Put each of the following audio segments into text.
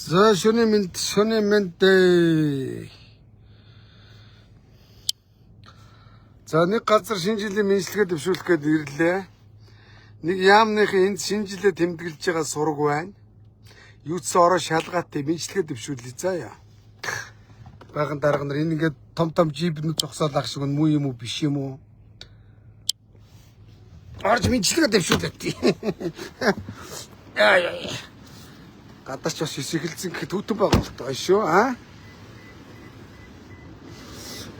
За шөнийн мэнд. За нэг газар шинэ жилийн мэдлэгээ дэвшүүлэх гээд ирлээ. Нэг яамныхын энд шинэ жилээ тэмдэглэж байгаа сураг байна. Юу ч ороо шалгаатай мэдлэгээ дэвшүүлээ заяа. Баган дарга нар энэ ингээд том жибнүүд зогсоод ах шиг муу юм уу биш юм уу? Орж мэдлэгээ дэвшүүлээ. Яа. Гадаач бас ихэлцэн гэхэд хөтөн байгаа болтой гоё шүү аа.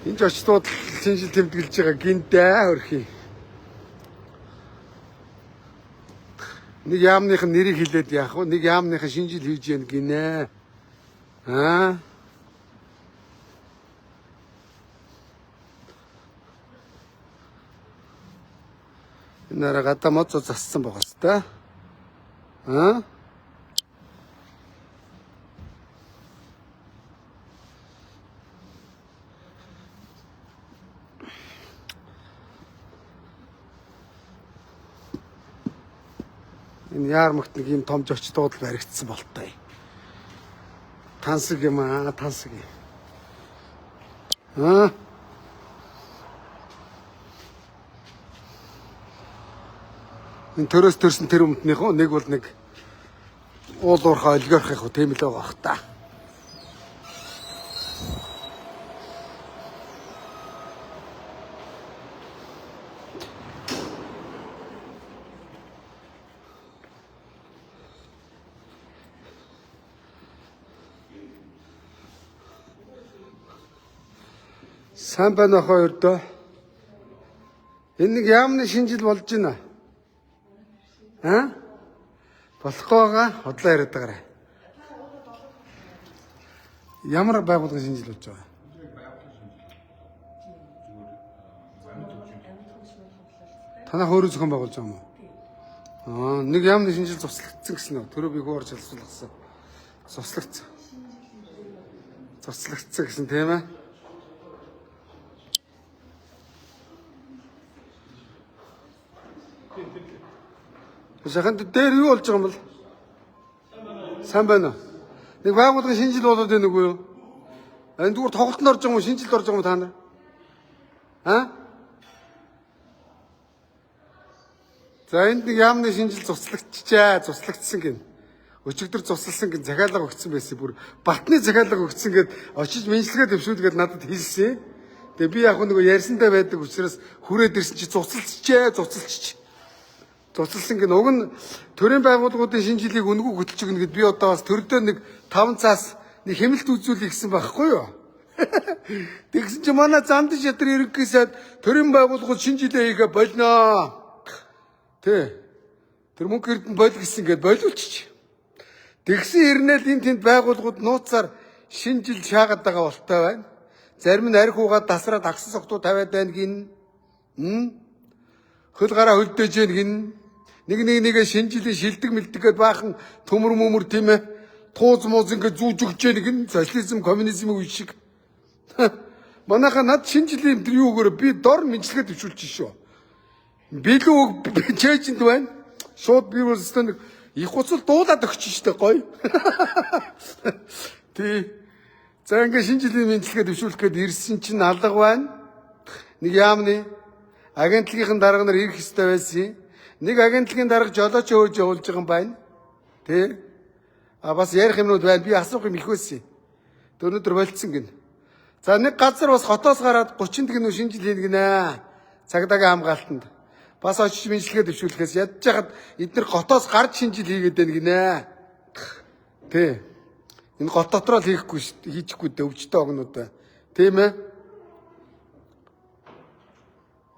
Энд ч очтууд шинэ жил тэмдэглэж байгаа гинтээ хөрхий. Нэг яамныхын нэрийг хэлээд яах вэ? Нэг яамныхын шинэ жил хийж яана гинэ. Аа. Энэ арга гадаа моцо зассан байгаа ч та. Аа. Энэ яармагт нэг юм том жочдууд л баригдсан болтой. Тансаг юм аа, тансаг юм. Аа. Энэ төрөөс төрсөн тэр өмтнийхөө нэг бол нэг уул уурхай олигарх их тийм л байгаа бах та. Сайн байна хоёр доо. Энэ нэг яамны шинэ жил болж байна. Аа? Болохгүй байгаа. Хотлоо яриад байгаарай. Ямар байгууллагын шинэ жил болж байгаа? Танах өөрөө зохион байгуулж байгаа юм уу? Аа, нэг яамны шинэ жил цуслагдсан гэсэн үү? Төрөө би хуур залсуулгасан. Цуслагдсан. Цуслагдсан гэсэн тийм ээ. Шаханд дээр юу болж байгаа юм бол? Сайн байна уу? Нэг байгууллагын шинэ жил болоод байна уу юу? Энэ зүгээр тоглолтод орж байгаа юм уу? Шинэ жилд орж байгаа юм та нар? Аа? За энд нэг яамны шинэ жил цуслагдсан гин. Өчигдөр цуслсан гин захиалга өгсөн байсан. Бүр батны захиалга өгсөн гэд очиж мэдлэгээ дэвшүүлгээд надад хэлсэн. Тэгээ би яг нэг ярьсантай байдаг учраас хүрээд ирсэн чи цуцалсан гин уг нь төрийн байгууллагуудын шинэ жилийг үнэгүй хөтөлж өгнө гэд би одоо бас төрдөө нэг 5 цаас нэг хэмэлт үзүүлэх гэсэн байхгүй юу? Тэгсэн чи манай замдын шатрын ерөнхий сайд төрийн байгууллагууд шинэ жилээ хийгээ болно. Тэ. Тэр мөнгө эрдэнэ боль гэсэн гээд боловч. Тэгсэн ирнэл энэ тэнд байгууллагууд нууцаар шинэ жил шаагаад байгаа болтой байна. Зарим нь арх угаад тасраад агсан согтуу тавиад байна гин. Хөл гараа хөлдөөж гин гин. Нэгэ шинэ жилийн шилдэг мэлдэг гэд баахан төмөр тийм ээ. Тууз мууз ингэ зүүж өгч гин социализм коммунизм үе шиг. Манайха над шинэ жилийн тэр юу өгөөрэ би дор мэдлэгээ төвшүүлж шүү. Билүү чэйжэнд байна. Шууд би өөрөөсөө нэг их хуцал дуулаад өгч штэ гоё. Тий. За ингэ шинэ жилийн мэдлэгээ төвшүүлэх гээд ирсэн чинь алга байна. Нэг яамны агентлагийн дарга нар ирэх ёстой байсан. Нэг агентлагийн дарга жолооч хөөж явуулж байгаа юм байна. Тэ? А бас ярих юмнууд байна. Би асуух юм их байсан. Өнөөдөр болцсон гин. За нэг газар бас хотоос гараад 30 тэгнүү шинэ жил хийнэ гинэ. Цагдаагийн хамгаалтанд. Бас очиж мэдлэгээ дэвшүүлэхээс ядж хахад эдгээр готоос гарч шинэ жил хийгээд байна гинэ. Тэ. Энэ гот дотроо л хийхгүй шүү. Хийчихгүй дээ өвчтөе огнуудаа. Тийм ээ?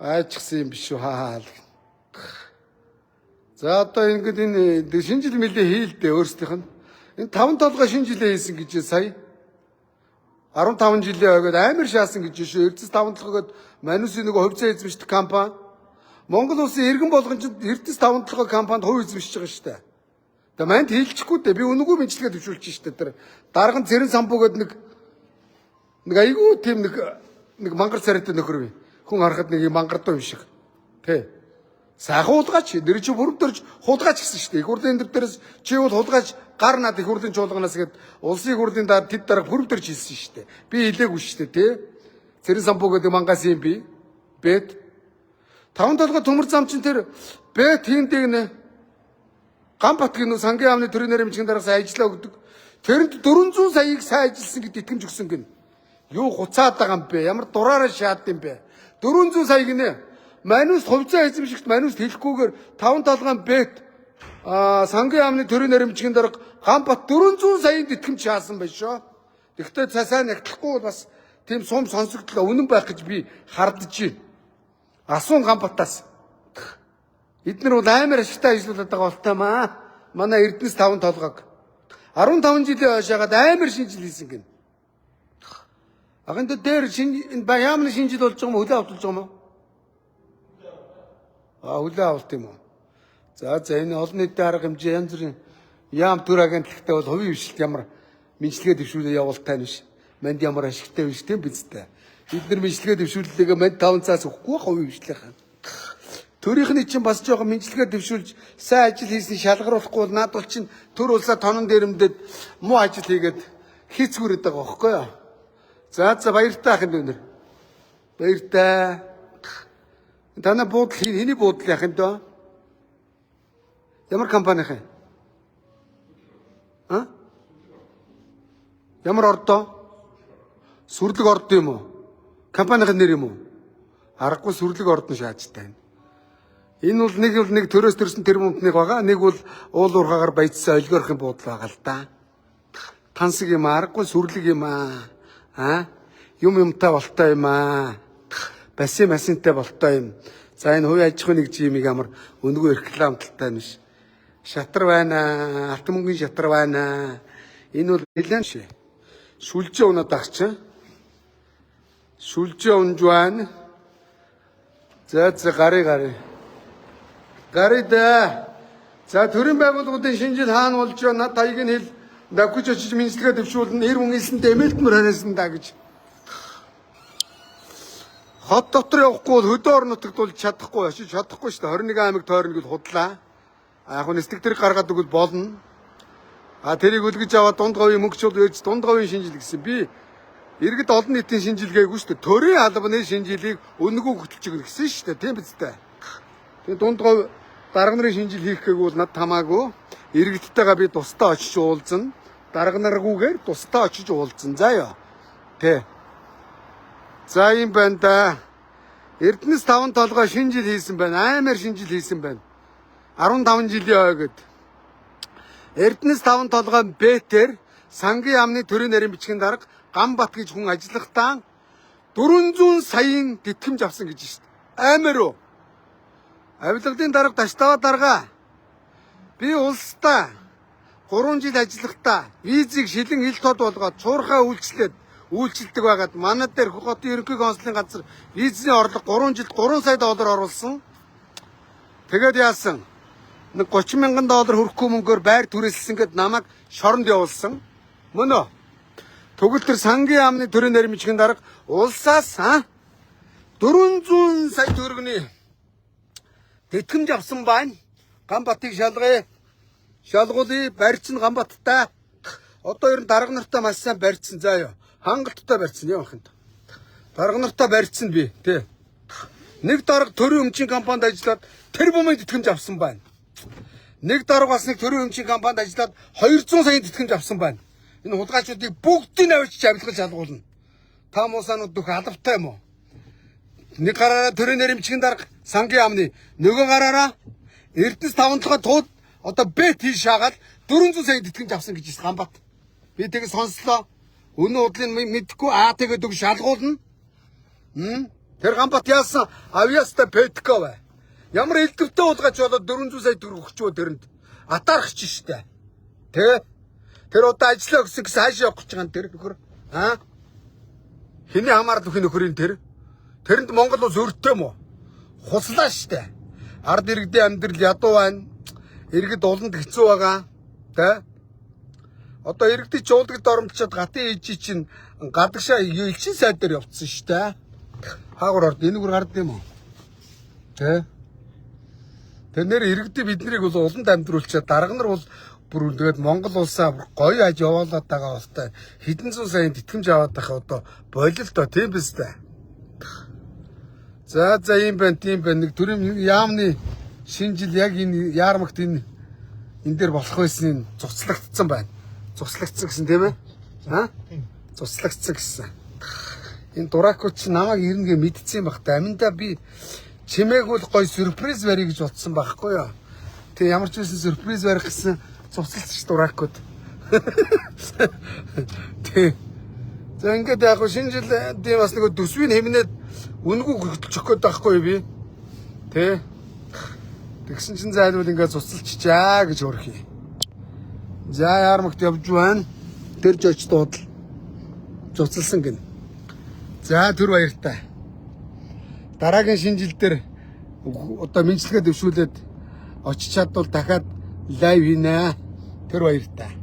Айчсан юм биш үү хаал. За одоо ингээд энэ шинэ жил мэлээ хийлдэ өөрсдийнх нь. Энэ 5 толгой шинэ жилээ хийсэн гэж сая 15 жилийн ойгод амар шаасан гэж шүү. Эрдэс 5 толгойд Манусын нэг хувьцаа эзэмшдэг компани. Монгол улсын иргэн болгончид Эрдэс 5 толгой компанид хувь эзэмшиж байгаа шүү дээ. Тэгээ манд хийлчихгүй дээ. Би үнэгүй мэдлэгээ төвшүүлж шүү дээ. Тэр дарган цэрэн самбуугаад нэг айгүй тийм нэг мангар царайтай нөхөр бий. Хүн харахад нэг юм мангардуу юм шиг. Тэ. Сайхан хулгайч нэр чи бүрдэрж хулгайч гэсэн шүү дээ. Их хурлын энэ дээрээс чи бол хулгайч гар над их хурлын чуулганаас гээд улсын их хурлын тэд дарга бүрдэрж хэлсэн шүү дээ. Би хэлээгүй шүү дээ, тий. Цэрэн самбуу гэдэг мангас юм би. Бэт. Таван толгой төмөр зам чин тэр бэт хийндийг нэ. Ганбатгийн сангийн яамны төрийн нэрмжийн дарга сайн ажиллаа өгдөг. Тэрэнд 400 саяыг сайн ажилласан гэд итгэмж өгсөн гин. Юу хуцаад байгаа юм бэ? Ямар дураараа шаад юм бэ? 400 саяг нэ. Манус хувьцаа эзэмшигт манус хэлэхгүйгээр таван толгойн бэт сангийн яамны төрийн нэрмжийн дарга Ганбат 400 саянд итгэмж шаасан байж шоо. Тэгтээ цасаа нэгтлэхгүй бас тийм сум сонсогдлоо үнэн байх гэж би хардж байна. Асуун Ганбатаас. Эднэр бол амар ашигтай ажиллаулаад байгаа болтоймаа. Манай Эрдэнэс таван толгойг 15 жилийн хойш ягаад амар шинжил хийсэн гин. Аганд дээр энэ яамны шинжил болж байгаа юм хөлөө автулж байгаа юм уу? Хөлөө авалт юм уу? За энэ олон нийтийн арга хэмжээ янз бүрийн яам төр агентлагтай бол хувийн хвшилт ямар мэдлэгээ дэвшүүлээ явуултаа биш. Манд ямар ашигтай биш тийм биз дээ. Бид нар мэдлэгээ дэвшүүллээгээ манд 5 цаас өгөхгүй хувийн хвшлийнхэн. Төрийнхний чинь бас жоохон мэдлэгээ дэвшүүлж сайн ажил хийсэн шалгаруулахгүй бол наад бол чинь төр улсаа тонон дээрэмдэд муу ажил хийгээд хийцгүүрээд байгаа байхгүй юу? За баяртай ахын дүүнэр. Баяртай. Танай буудал хэний буудал яах юм дөө? Ямар компанийн? Ямар ордоо? Сүрлэг орд юм уу? Компанийн нэр юм уу? Аргагүй сүрлэг орд нь шааж тань. Энэ бол нэг төрөөс төрсөн тэр мөнгөнийг байгаа. Нэг бол уул уурхаагаар баяжсан олигорхийн буудал байгаа л да. Тансаг юм аргагүй сүрлэг юм аа. Юмтай болтой юм аа. Басинтай болтой юм. За энэ хувийн аж ахуйн нэг жимиг ямар өнгөө рекламталтай биш. Шатар байна. Алт мөнгөний шатар байна. Энэ бол нэлээд шээ. Шүлжээ унаад агч. Шүлжээ унж байна. За гарыг. Гарида. За төрийн байгууллагуудын шинжил хаана болж байна? Над таяг нь хэл давхиж очиж мэдлэгээ дэвшүүлнэ. Нэр үнэлсэнтэй эмээлтмөр хариасан да гэж. Хот дотор явахгүй бол хөдөө орон нутагт болж чадахгүй, очиж чадахгүй шүү дээ. 21 аймаг тойрно гэж худлаа. Яг нь нэстэг тэр гаргаад өгвөл болно. Тэрийг үлгэж аваад дунд говийн мөнгөчүүд ээж дунд говийн шинжил гэсэн. Би иргэд олон нийтийн шинжилгээгүй шүү дээ. Төрийн албаны шинжилгээг өнгөө хөтөлж өгнө гэсэн шүү дээ. Тийм биз дээ. Тэгээ дунд говь дарга нарын шинжил хийх гээг бол над тамаагүй. Иргэдтэйгээ би тусдаа очиж уулзна. Дарга наргүйгээр тусдаа очиж уулзна. За ёо. Тэ. За юм байна да. Эрдэнэс таван толгой шинжил хийсэн байна. Амар шинжил хийсэн байна. 15 жилийн ойгод. Эрдэнэс таван толгой Бэтэр сангийн яамны төрийн нарийн бичгийн дарга Ганбат гэж хүн ажиллахдаа 400 саяын тэтгэмж авсан гэж шүү дээ. Амар уу? Авилгалын дарга Таштава дарга. Би улстай 3 жил ажиллахдаа визийг шилэн хил тод болгоод цуурхаа үйлчлдэг байгаад манай дээр хотын ерөнхий консулын газар визний орлого 3 жилд 3 сая доллар оруулсан. Тэгээд яасан? Нэг 30 мянган доллар хөрөхгүй мөнгөөр байр түрээсэлсэн гэд намайг шоронд явуулсан. Мөн үү? Тэгвэл тэр сангийн яамны төрийн нарийн бичгийн дарга улсаас 400 сая төгрөгийн тэтгэмж авсан байна. Ганбатыг шалгая. Шалгуулъя. Барьцсан Ганбаттай. Одоо ер нь дарга нартай маш сайн барьцсан заа ёо. Хангалттай барьцсан юм ахын. Дарга нартай барьцсан би. Тэ. Нэг дарга төрийн өмчийн компанид ажиллаад тэр бумын тэтгэмж авсан байна. Нэг дарга бас нэг төрийн өмчийн компанид ажиллаад 200 саяын тэтгэмж авсан байна. Энэ хулгайчдыг бүгдийг авчиж авилгаж шалгуулна. Та муусаанууд дөх алавтай юм уу? Нэг гараараа төрийн нэрмжгийн дарга сангийн яамны, нөгөө гараараа Эрдэнэс таван толгой тууд одоо бэт хийж шаагаад 400 сая тэтгэмж авсан гэж байна Ганбат. Би тэгээ сонслоо. Өнөө удлын мэдхгүй тэгээд үг шалгуулна. Тэр Ганбат яасан авьяастай бэтгэв. Ямар элдвтэй уулгаач болоод 400 сая төгрөг өгчөө тэрэнд. Атаарах ч штэ. Тэ? Тэр одоо ажиллаа өгсөн гэсэн хаашаа явах гэж байгаа юм тэр нөхөр. Хэний хамаарал өгөх нөхөрийн тэр? Тэрэнд Монгол улс өртөө мө? Хуслаа штэ. Ард иргэдийн амьдрал ядуу байна. Иргэд уланд хэцүү байгаа. Тэ? Одоо иргэдийн чуулгад оромтчод гатын ээжи чинь гадагшаа элчин сайд дээр явцсан штэ. Хаагур орд энэ бүр гард юм уу? Тэ? Тэр нэр иргэдэд биднийг бол уланд амьдруулчаад дарга нар бол бүр тэгээд Монгол улсаа гоё аж явуулаад байгаа болтой хэдэн зуун сая тэтгэмж аваад байгаа одоо болилдоо тийм биз дээ. За ийм байна тийм байна нэг төрөм яамны шинэ жил яг энэ яармагт энэ дээр болох байсныг цуцлагдсан байна. Цуцлагдсан гэсэн тийм ээ? Аа? Цуцлагдсан гэсэн. Энэ дуракууд чи намайг ирнэгээ мэдсэн байх та. Аминда би чимээг бол гоё сюрприз барья гэж бодсон байхгүй юу? Тэг ямар ч байсан сюрприз барих гэсэн цуцлалч дуракууд. Тэг. За ингээд яг шинэ жил тийм бас нэг төсвийн хэмнээд үнгүү хөдөлчих гээд байхгүй юу би? Тэ. Тэгсэн чинь зайлвал ингээд цуцлалччаа гэж хөрхий. За яармагт явж байна. Тэр жож дуудал цуцлсан гин. За түр баяртай. Дараагийн шинэ жил дээр одоо мэдлэгээ дэвшүүлээд очиж чадвал дахиад лайв хийнэ. Тэр баяртай.